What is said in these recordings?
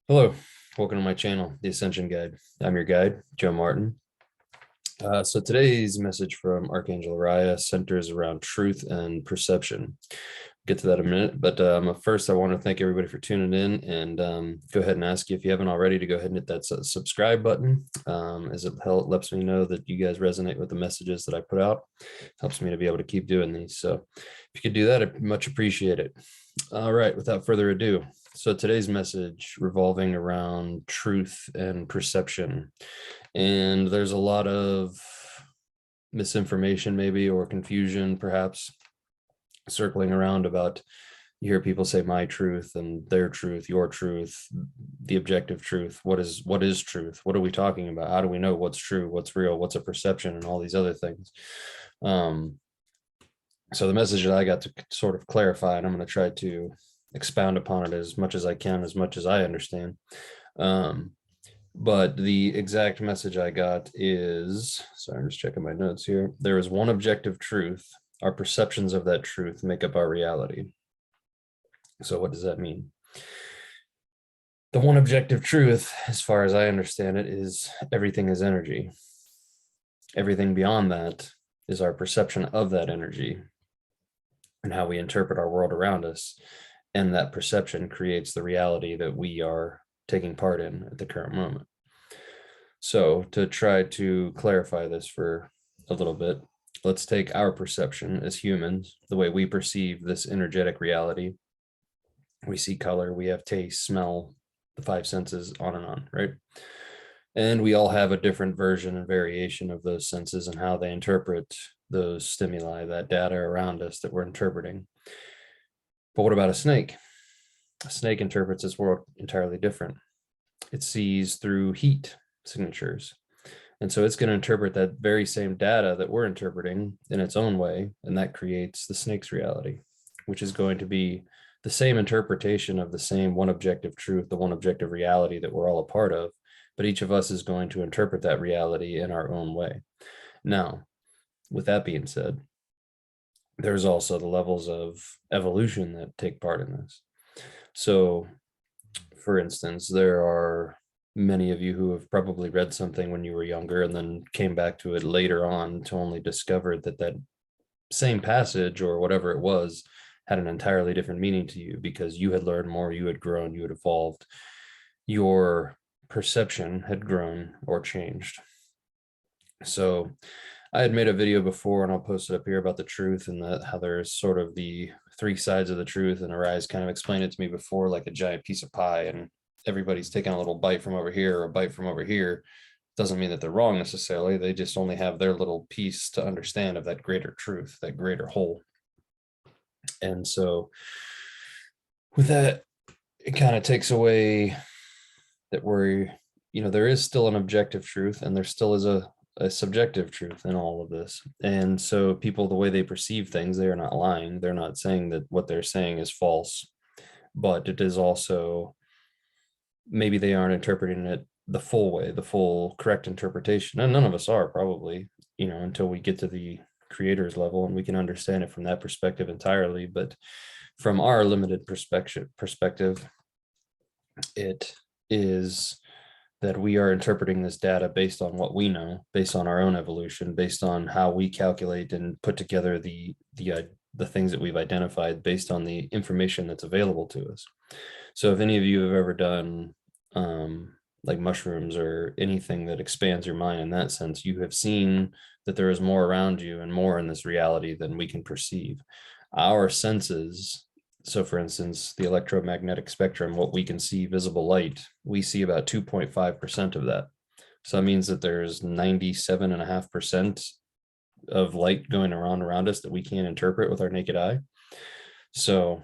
Hello, welcome to my channel, The Ascension Guide. I'm your guide, Joe Martin. So today's message from Archangel Ariah centers around truth and perception. Get to that in a minute, but first I want to thank everybody for tuning in and go ahead and ask you if you haven't already to go ahead and hit that subscribe button, as it lets me know that you guys resonate with the messages that I put out. Helps me to be able to keep doing these. So if you could do that, I'd much appreciate it. All right, without further ado. So today's message revolving around truth and perception. And there's a lot of misinformation maybe, or confusion perhaps, circling around about, you hear people say my truth and their truth, your truth, the objective truth. What is truth? What are we talking about? How do we know what's true, what's real, what's a perception, and all these other things? So the message that I got to sort of clarify, and I'm going to try to expound upon it as much as I can, as much as I understand. But the exact message I got is, sorry, I'm just checking my notes here. There is one objective truth. Our perceptions of that truth make up our reality. So what does that mean? The one objective truth, as far as I understand it, is everything is energy. Everything beyond that is our perception of that energy and how we interpret our world around us. And that perception creates the reality that we are taking part in at the current moment. So to try to clarify this for a little bit, let's take our perception as humans, the way we perceive this energetic reality. We see color, we have taste, smell, the five senses, on and on, right? And we all have a different version and variation of those senses and how they interpret those stimuli, that data around us that we're interpreting. But what about a snake? A snake interprets this world entirely different. It sees through heat signatures. And so it's going to interpret that very same data that we're interpreting in its own way. And that creates the snake's reality, which is going to be the same interpretation of the same one objective truth, the one objective reality that we're all a part of. But each of us is going to interpret that reality in our own way. Now, with that being said, there's also the levels of evolution that take part in this. So, for instance, there are many of you who have probably read something when you were younger and then came back to it later on to only discover that that same passage or whatever it was had an entirely different meaning to you because you had learned more, you had grown, you had evolved, your perception had grown or changed. So I had made a video before, and I'll post it up here, about the truth and how there's sort of the three sides of the truth. And Ariah's kind of explained it to me before, like a giant piece of pie, and everybody's taking a little bite from over here or a bite from over here. Doesn't mean that they're wrong necessarily. They just only have their little piece to understand of that greater truth, that greater whole. And so with that, it kind of takes away that there is still an objective truth and there still is a subjective truth in all of this. And so people, the way they perceive things, they are not lying. They're not saying that what they're saying is false, but it is also, maybe they aren't interpreting it the full way, the full correct interpretation. And none of us are, probably, until we get to the creator's level and we can understand it from that perspective entirely. But from our limited perspective, it is that we are interpreting this data based on what we know, based on our own evolution, based on how we calculate and put together the things that we've identified based on the information that's available to us. So if any of you have ever done like mushrooms or anything that expands your mind in that sense, you have seen that there is more around you and more in this reality than we can perceive. Our senses, so for instance, the electromagnetic spectrum, what we can see, visible light, we see about 2.5% of that. So that means that there's 97.5% of light going around us that we can't interpret with our naked eye. So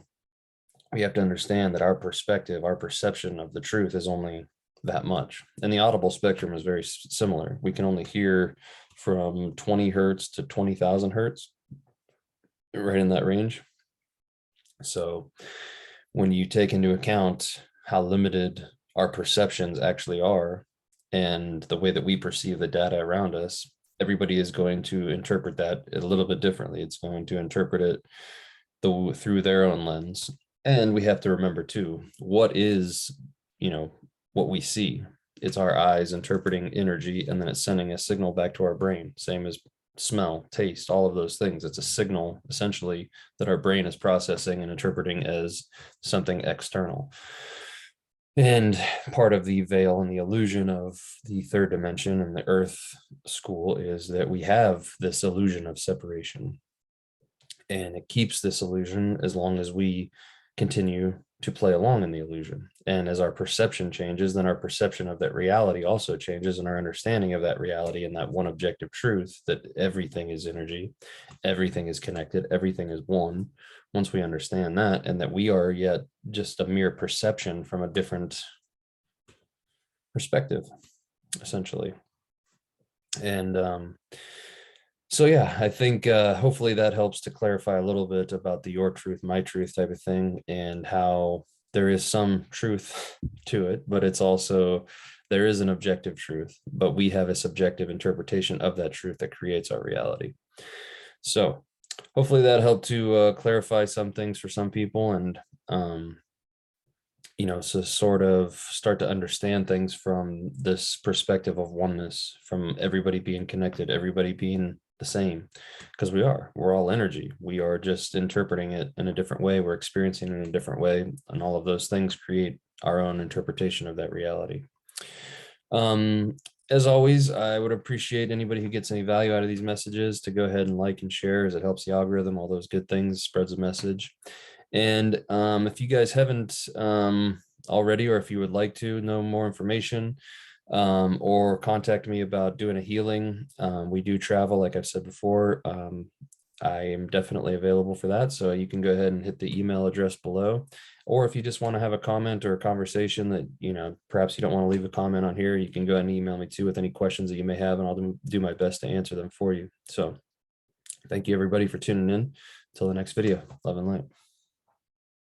we have to understand that our perspective, our perception of the truth is only that much. And the audible spectrum is very similar. We can only hear from 20 hertz to 20,000 hertz, right in that range. So when you take into account how limited our perceptions actually are and the way that we perceive the data around us, everybody is going to interpret that a little bit differently. It's going to interpret it through their own lens. And we have to remember too, what is, what we see. It's our eyes interpreting energy, and then it's sending a signal back to our brain. Same as smell, taste, all of those things. It's a signal essentially that our brain is processing and interpreting as something external. And part of the veil and the illusion of the third dimension and the earth school is that we have this illusion of separation. And it keeps this illusion as long as we continue to play along in the illusion. And as our perception changes, then our perception of that reality also changes, and our understanding of that reality and that one objective truth that everything is energy, everything is connected, everything is one. Once we understand that, and that we are yet just a mere perception from a different perspective, essentially. And so yeah, I think hopefully that helps to clarify a little bit about the your truth, my truth type of thing, and how there is some truth to it, but it's also, there is an objective truth, but we have a subjective interpretation of that truth that creates our reality. So hopefully that helped to clarify some things for some people, and so sort of start to understand things from this perspective of oneness, from everybody being connected, everybody being the same, because we're all energy. We are just interpreting it in a different way. We're experiencing it in a different way. And all of those things create our own interpretation of that reality. As always, I would appreciate anybody who gets any value out of these messages to go ahead and like and share, as it helps the algorithm, all those good things, spreads the message. And if you guys haven't already, or if you would like to know more information, or contact me about doing a healing, we do travel, like I've said before. I am definitely available for that. So you can go ahead and hit the email address below. Or if you just want to have a comment or a conversation that, perhaps you don't want to leave a comment on here, you can go ahead and email me too with any questions that you may have, and I'll do my best to answer them for you. So thank you everybody for tuning in. Until the next video, love and light.